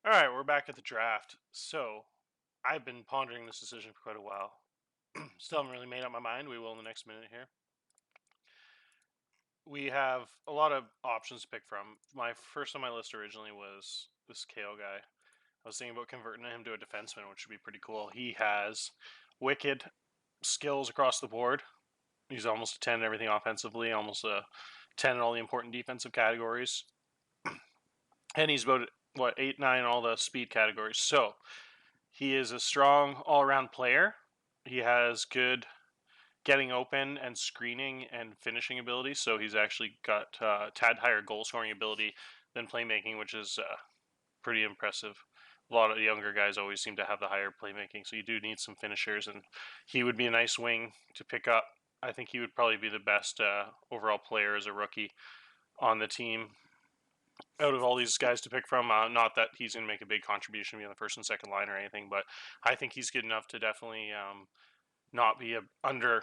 All right, we're back at the draft. So I've been pondering this decision for quite a while. Still haven't really made up my mind. We will in the next minute here. We have a lot of options to pick from. My first on my list originally was this Kale guy. I was thinking about converting him to a defenseman, which would be pretty cool. He has wicked skills across the board. He's almost a 10 in everything offensively, almost a 10 in all the important defensive categories. And he's about, 8, 9 in all the speed categories. So he is a strong all-around player. He has good getting open and screening and finishing ability. So he's actually got tad higher goal scoring ability than playmaking, which is pretty impressive. A lot of younger guys always seem to have the higher playmaking, so you do need some finishers, and he would be a nice wing to pick up. I think he would probably be the best overall player as a rookie on the team out of all these guys to pick from. Not that he's going to make a big contribution be on the first and second line or anything, but I think he's good enough to definitely not be a under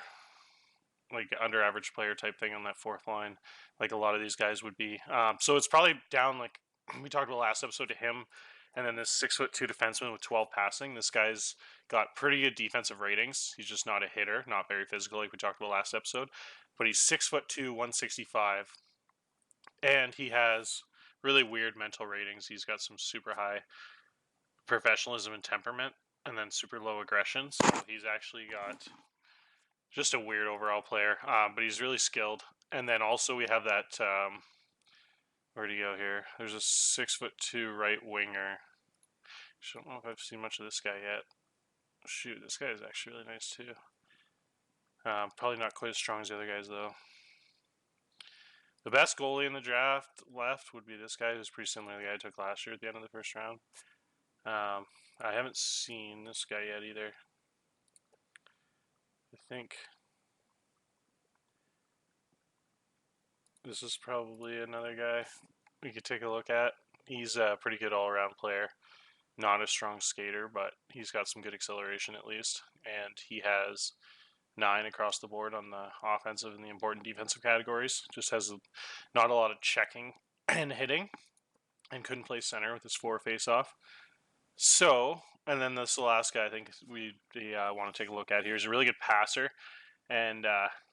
average player type thing on that fourth line, like a lot of these guys would be. So it's probably down like we talked about last episode to him, and then this 6'2" defenseman with 12 passing. This guy's got pretty good defensive ratings. He's just not a hitter, not very physical like we talked about last episode, but he's 6'2", 165, and he has really weird mental ratings. He's got some super high professionalism and temperament, and then super low aggression. So he's actually got just a weird overall player, but he's really skilled. And then also we have that. Where'd he go here? There's a 6'2" right winger. I don't know if I've seen much of this guy yet. Shoot, this guy is actually really nice too. Probably not quite as strong as the other guys though. The best goalie in the draft left would be this guy, who's pretty similar to the guy I took last year at the end of the first round. I haven't seen this guy yet either. I think this is probably another guy we could take a look at. He's a pretty good all-around player. Not a strong skater, but he's got some good acceleration at least. And he has 9 across the board on the offensive and the important defensive categories. Just has not a lot of checking and hitting, and couldn't play center with his 4 face-off. So, and then this last guy I think we want to take a look at here is a really good passer, and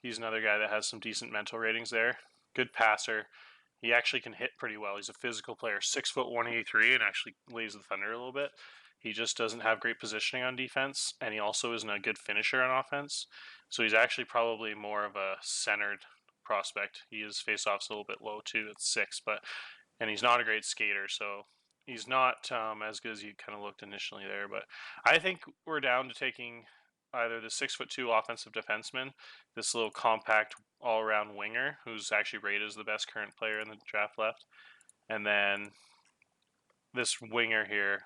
he's another guy that has some decent mental ratings there. Good passer. He actually can hit pretty well. He's a physical player, 6'1", 183, and actually lays the thunder a little bit. He just doesn't have great positioning on defense, and he also isn't a good finisher on offense. So he's actually probably more of a centered prospect. His faceoff's a little bit low too at 6, and he's not a great skater, so he's not as good as you kind of looked initially there. But I think we're down to taking either the 6'2" offensive defenseman, this little compact all-around winger who's actually rated as the best current player in the draft left, and then this winger here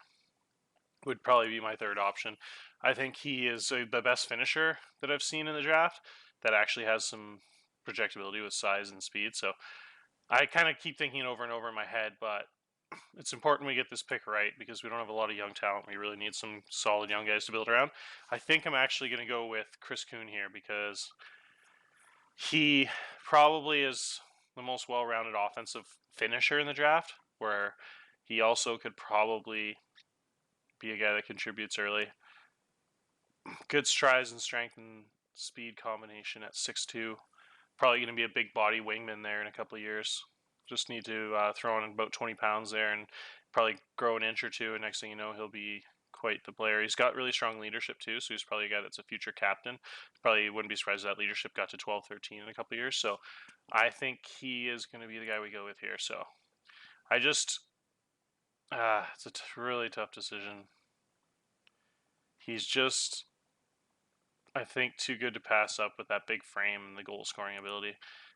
would probably be my third option. I think he is the best finisher that I've seen in the draft that actually has some projectability with size and speed. So I kind of keep thinking it over and over in my head, but it's important we get this pick right because we don't have a lot of young talent. We really need some solid young guys to build around. I think I'm actually going to go with Chris Kuhn here because he probably is the most well-rounded offensive finisher in the draft, where he also could probably be a guy that contributes early. Good strides and strength and speed combination at 6'2". Probably going to be a big body wingman there in a couple of years. Just need to throw in about 20 pounds there and probably grow an inch or two, and next thing you know, he'll be quite the player. He's got really strong leadership too, so he's probably a guy that's a future captain. Probably wouldn't be surprised if that leadership got to 12, 13 in a couple of years. So I think he is going to be the guy we go with here. So I just, it's a really tough decision. He's just, I think, too good to pass up with that big frame and the goal scoring ability.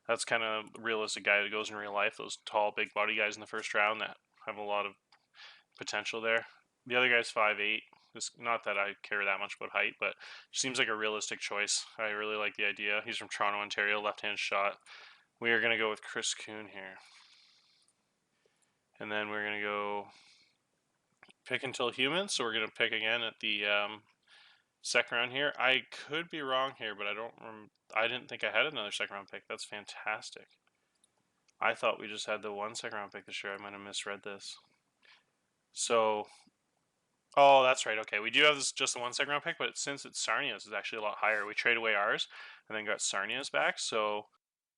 That's kind of the realistic guy that goes in real life. Those tall, big body guys in the first round that have a lot of potential there. The other guy's 5'8". Not that I care that much about height, but seems like a realistic choice. I really like the idea. He's from Toronto, Ontario, left-hand shot. We are going to go with Chris Kuhn here. And then we're going to go pick until human. So we're going to pick again at the second round here. I could be wrong here, but I didn't think I had another second round pick. That's fantastic. I thought we just had the one second round pick this year. I might have misread this. So, oh, that's right. Okay, we do have this just a 1 second round pick, but since it's Sarnia's, is actually a lot higher. We trade away ours and then got Sarnia's back, so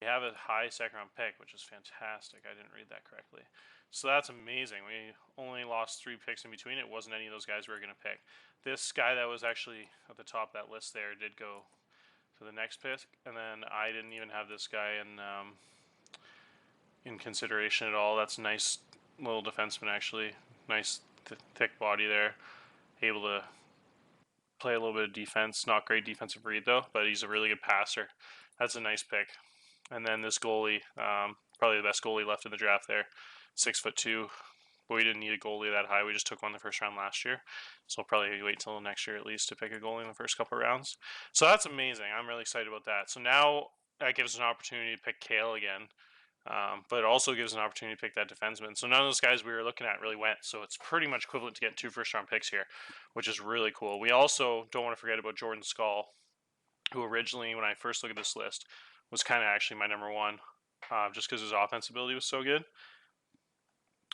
we have a high 2nd round pick, which is fantastic. I didn't read that correctly. So that's amazing. We only lost 3 picks in between. It wasn't any of those guys we were going to pick. This guy that was actually at the top of that list there did go to the next pick, and then I didn't even have this guy in consideration at all. That's a nice little defenseman, actually. Nice thick body there. Able to play a little bit of defense. Not great defensive read though, but he's a really good passer. That's a nice pick. And then this goalie, probably the best goalie left in the draft there, 6'2". But we didn't need a goalie that high. We just took one in the first round last year, so we'll probably wait till next year at least to pick a goalie in the first couple of rounds. So that's amazing. I'm really excited about that. So now that gives us an opportunity to pick Kale again. But it also gives an opportunity to pick that defenseman. So none of those guys we were looking at really went. So it's pretty much equivalent to getting 2 first-round picks here, which is really cool. We also don't want to forget about Jordan Skull, who originally, when I first looked at this list, was kind of actually my number one, just because his offense ability was so good.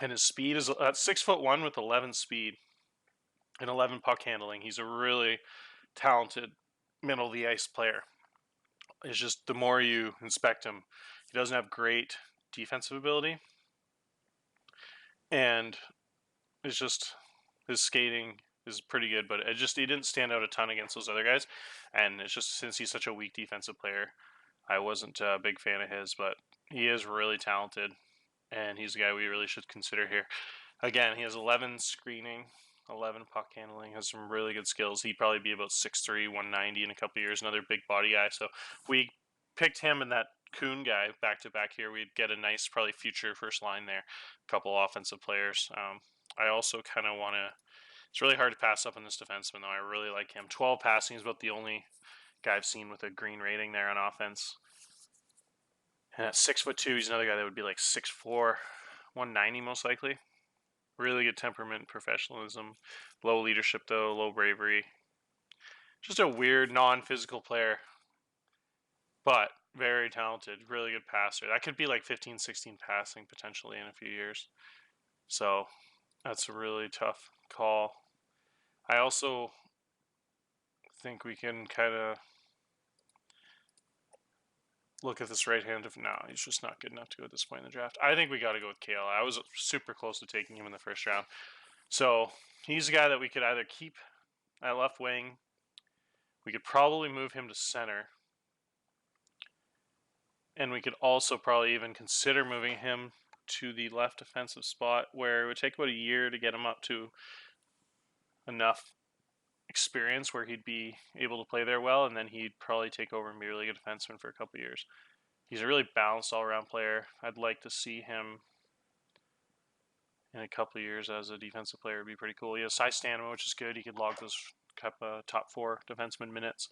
And his speed is 6'1" with 11 speed and 11 puck handling. He's a really talented middle of the ice player. It's just the more you inspect him, he doesn't have great defensive ability, and it's just his skating is pretty good, but he didn't stand out a ton against those other guys, and it's just since he's such a weak defensive player, I wasn't a big fan of his, but he is really talented, and he's a guy we really should consider here. Again, he has 11 screening, 11 puck handling, has some really good skills. He'd probably be about 6'3", 190 in a couple of years, another big body guy. So we picked him and that Kuhn guy back to back here. We'd get a nice, probably future first line there, a couple offensive players. I also kind of want to. It's really hard to pass up on this defenseman, though. I really like him. 12 passing is about the only guy I've seen with a green rating there on offense. And at 6'2", he's another guy that would be like 6'4", 190 most likely. Really good temperament, professionalism, low leadership though, low bravery. Just a weird, non-physical player, but very talented, really good passer. That could be like 15, 16 passing potentially in a few years. So that's a really tough call. I also think we can kind of look at this right hand of no, he's just not good enough to go at this point in the draft. I think we got to go with Kale. I was super close to taking him in the first round. So he's a guy that we could either keep at left wing. We could probably move him to center. And we could also probably even consider moving him to the left defensive spot, where it would take about a year to get him up to enough experience where he'd be able to play there well, and then he'd probably take over and be a really good defenseman for a couple of years. He's a really balanced all-around player. I'd like to see him in a couple of years as a defensive player. Would be pretty cool. He has size stamina, which is good. He could log those top 4 defenseman minutes.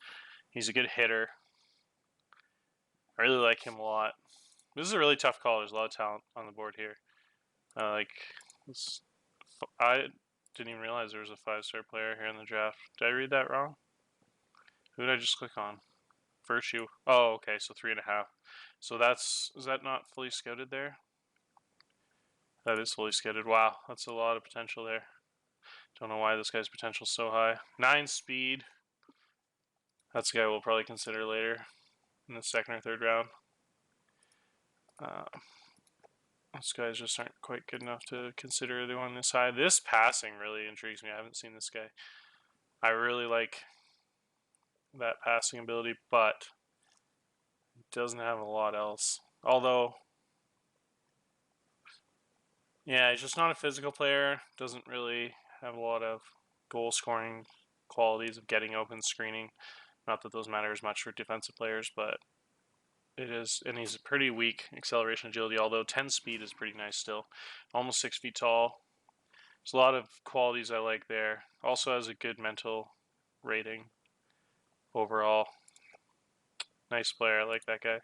He's a good hitter. I really like him a lot. This is a really tough call. There's a lot of talent on the board here. I didn't even realize there was a 5-star player here in the draft. Did I read that wrong? Who did I just click on? Virtue. Oh, okay, so 3.5. So is that not fully scouted there? That is fully scouted. Wow, that's a lot of potential there. Don't know why this guy's potential is so high. 9 speed. That's a guy we'll probably consider later in the 2nd or 3rd round. Those guys just aren't quite good enough to consider doing this high. This passing really intrigues me. I haven't seen this guy. I really like that passing ability, but it doesn't have a lot else. Although, yeah, he's just not a physical player. Doesn't really have a lot of goal scoring qualities of getting open, screening. Not that those matter as much for defensive players, but it is, and he's pretty weak acceleration agility, although 10 speed is pretty nice still. Almost 6 feet tall. There's a lot of qualities I like there. Also has a good mental rating overall. Nice player. I like that guy.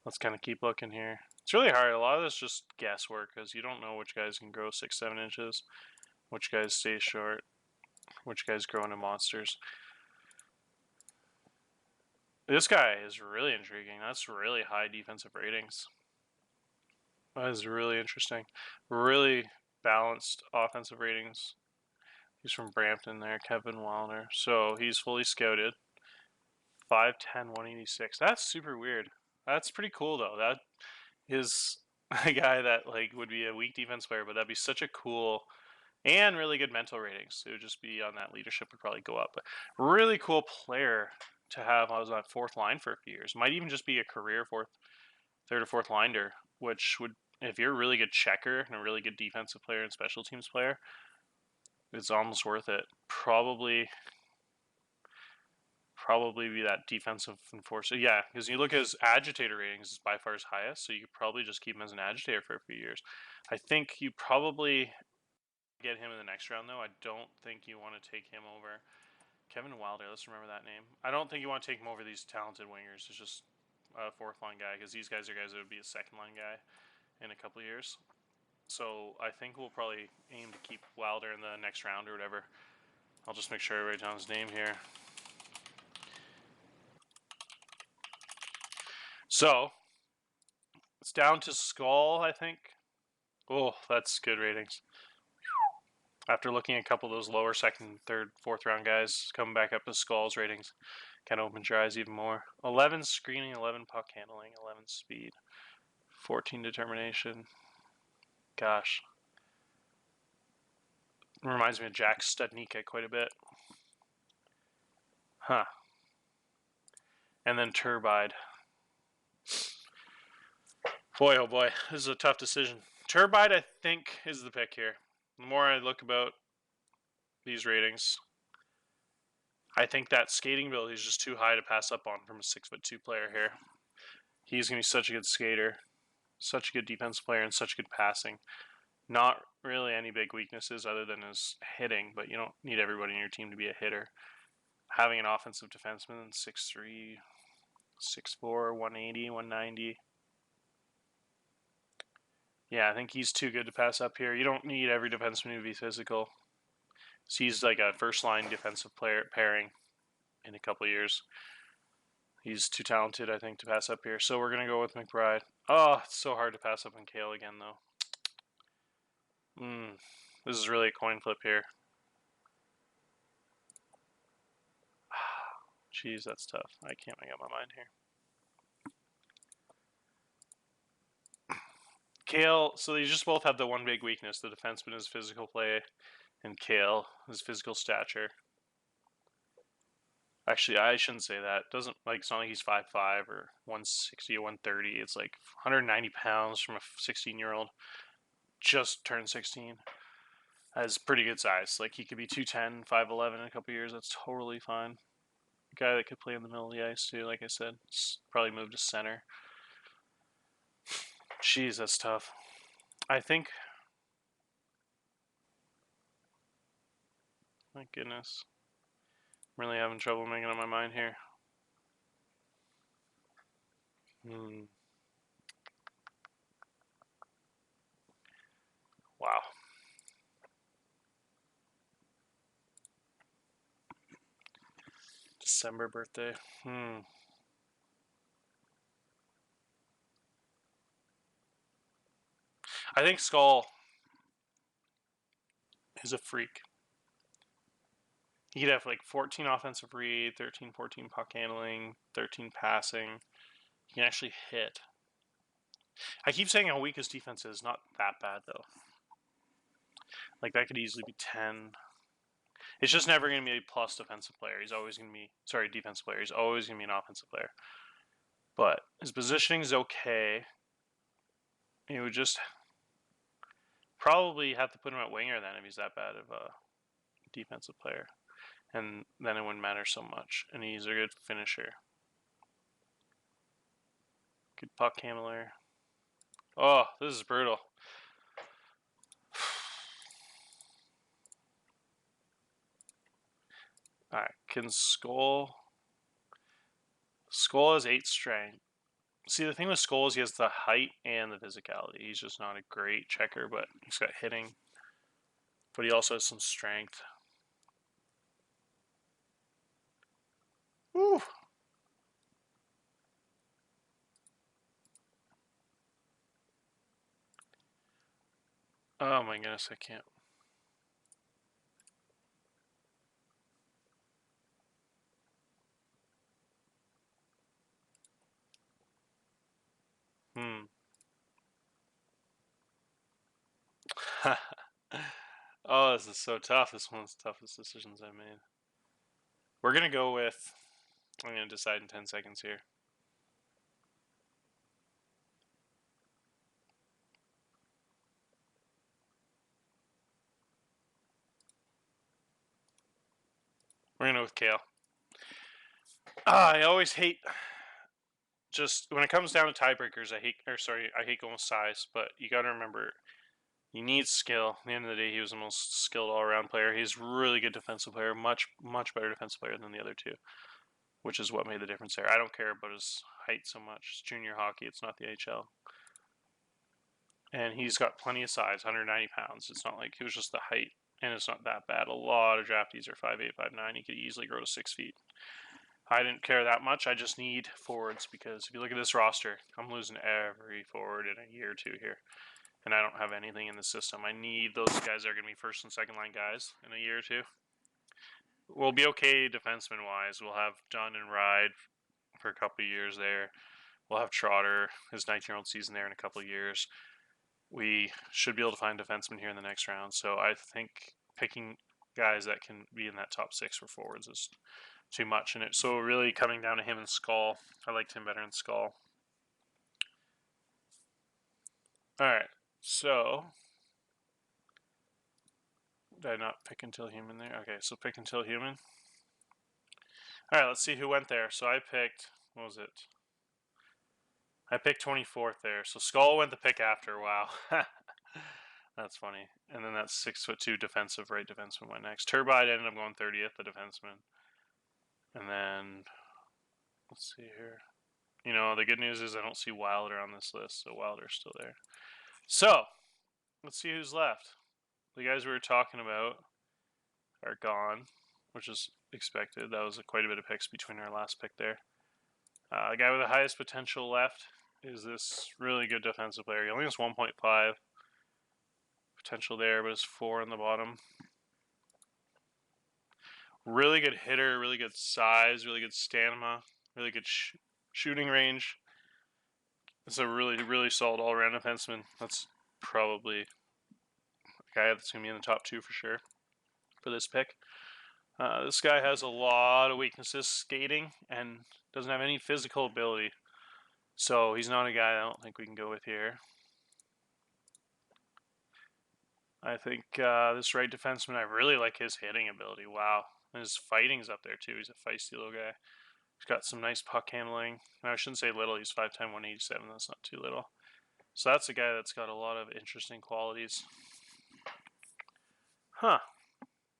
Let's kind of keep looking here. It's really hard. A lot of this is just guesswork because you don't know which guys can grow 6, 7 inches, which guys stay short, which guys grow into monsters. This guy is really intriguing. That's really high defensive ratings. That is really interesting. Really balanced offensive ratings. He's from Brampton there, Kevin Wilder. So he's fully scouted. 5'10", 186. That's super weird. That's pretty cool though. That is a guy that like would be a weak defense player, but that'd be such a cool and really good mental ratings. It would just be on that leadership would probably go up. But really cool player to have. I was on fourth line for a few years. Might even just be a career third or fourth liner, which would, if you're a really good checker and a really good defensive player and special teams player, it's almost worth it. Probably be that defensive enforcer. Yeah, because you look at his agitator ratings is by far his highest, so you could probably just keep him as an agitator for a few years. I think you probably get him in the next round, though. I don't think you want to take him over Kevin Wilder. Let's remember that name. I don't think you want to take him over these talented wingers. It's just a fourth line guy, because these guys are guys that would be a second line guy in a couple of years. So I think we'll probably aim to keep Wilder in the next round or whatever. I'll just make sure I write down his name here. So it's down to Skull, I think. Oh, that's good ratings. After looking at a couple of those lower second, third, fourth round guys coming back up to Skull's ratings, kind of opens your eyes even more. 11 screening, 11 puck handling, 11 speed, 14 determination. Gosh. Reminds me of Jack Studnicka quite a bit. Huh. And then Turbide. Boy, oh boy, this is a tough decision. Turbide, I think, is the pick here. The more I look about these ratings, I think that skating ability is just too high to pass up on from a 6'2" player here. He's going to be such a good skater, such a good defensive player, and such good passing. Not really any big weaknesses other than his hitting, but you don't need everybody in your team to be a hitter. Having an offensive defenseman, 6'3", 6'4", 180, 190. Yeah, I think he's too good to pass up here. You don't need every defenseman to be physical. So he's like a first-line defensive player pairing in a couple of years. He's too talented, I think, to pass up here. So we're going to go with McBride. Oh, it's so hard to pass up on Kale again, though. This is really a coin flip here. Jeez, that's tough. I can't make up my mind here. Kale, so they just both have the one big weakness. The defenseman is physical play, and Kale is physical stature. Actually, I shouldn't say that. It doesn't, like, it's not like he's 5'5" or 160 or 130. It's like 190 pounds from a 16-year-old. Just turned 16. That's pretty good size. Like, he could be 210, 5'11" in a couple years. That's totally fine. A guy that could play in the middle of the ice, too, like I said. Probably move to center. Jeez, that's tough. I think... My goodness. I'm really having trouble making up my mind here. Wow. December birthday. I think Skull is a freak. He could have like 14 offensive read, 13, 14 puck handling, 13 passing. He can actually hit. I keep saying how weak his defense is. Not that bad, though. Like, that could easily be 10. It's just never going to be a plus defensive player. He's always going to be... Sorry, defensive player. He's always going to be an offensive player. But his positioning is okay. He would just probably have to put him at winger then if he's that bad of a defensive player. And then it wouldn't matter so much. And he's a good finisher. Good puck handler. Oh, this is brutal. Alright, can Skull... Skull has 8 strength. See, the thing with Skull is he has the height and the physicality. He's just not a great checker, but he's got hitting. But he also has some strength. Woo! Oh my goodness, I can't. Oh, this is so tough. This one's the toughest decisions I made. We're gonna go with. I'm gonna decide in 10 seconds here. We're gonna go with Kale. I always hate. Just when it comes down to tiebreakers, I hate going with size. But you got to remember, you need skill. At the end of the day, he was the most skilled all-around player. He's a really good defensive player, much better defensive player than the other two, which is what made the difference there. I don't care about his height so much. It's junior hockey. It's not the HL. And he's got plenty of size, 190 pounds. It's not like it was just the height, and it's not that bad. A lot of draftees are 5'8", 5'9". He could easily grow to 6 feet. I didn't care that much. I just need forwards because if you look at this roster, I'm losing every forward in a year or two here. And I don't have anything in the system. I need those guys that are going to be first and second line guys in a year or two. We'll be okay defenseman-wise. We'll have Dunn and Ride for a couple of years there. We'll have Trotter, his 19-year-old season there in a couple of years. We should be able to find defensemen here in the next round. So I think picking guys that can be in that top 6 for forwards is too much in it. So really coming down to him and Skull. I liked him better in Skull. Alright, so did I not pick Until Human there? Okay, so pick Until Human. Alright, let's see who went there. So I picked, what was it? I picked 24th there. So Skull went the pick after. Wow. That's funny. And then that 6'2" defensive right defenseman went next. Turbide ended up going 30th, the defenseman. And then, let's see here. You know, the good news is I don't see Wilder on this list, so Wilder's still there. So, let's see who's left. The guys we were talking about are gone, which is expected. That was quite a bit of picks between our last pick there. The guy with the highest potential left is this really good defensive player. He only has 1.5 potential there, but it's 4 on the bottom. Really good hitter, really good size, really good stamina, really good shooting range. It's a really, really solid all-around defenseman. That's probably a guy that's going to be in the top 2 for sure for this pick. This guy has a lot of weaknesses, skating, and doesn't have any physical ability. So he's not a guy I don't think we can go with here. I think this right defenseman, I really like his hitting ability. Wow. And his fighting's up there too. He's a feisty little guy. He's got some nice puck handling. I shouldn't say little. He's 5'10", 187. That's not too little. So that's a guy that's got a lot of interesting qualities. Huh.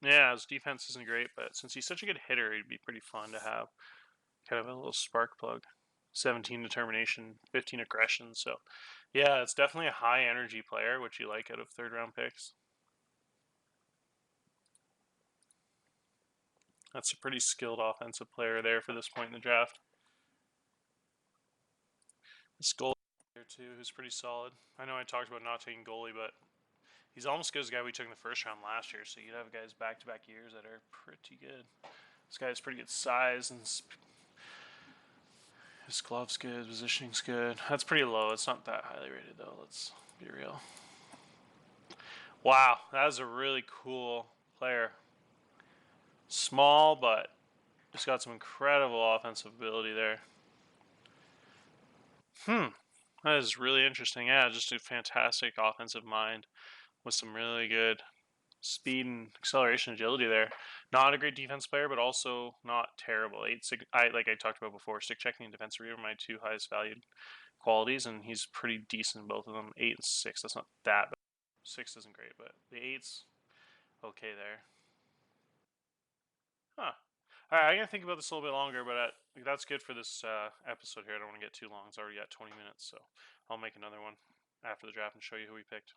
Yeah, his defense isn't great, but since he's such a good hitter, he'd be pretty fun to have. Kind of a little spark plug. 17 determination, 15 aggression. So, yeah, it's definitely a high energy player, which you like out of third round picks. That's a pretty skilled offensive player there for this point in the draft. This goalie there too, who's pretty solid. I know I talked about not taking goalie, but he's almost good as the guy we took in the first round last year. So you'd have guys back-to-back years that are pretty good. This guy has pretty good size and his glove's good, his positioning's good. That's pretty low. It's not that highly rated though. Let's be real. Wow, that is a really cool player. Small, but just got some incredible offensive ability there. That is really interesting. Yeah, just a fantastic offensive mind with some really good speed and acceleration agility there. Not a great defense player, but also not terrible. Like I talked about before, stick checking and defensive are my 2 highest valued qualities, and he's pretty decent in both of them. 8 and 6, that's not that bad. 6 isn't great, but the 8's okay there. Huh. All right, I'm gonna think about this a little bit longer, but that's good for this episode here. I don't want to get too long. It's already at 20 minutes, so I'll make another one after the draft and show you who we picked.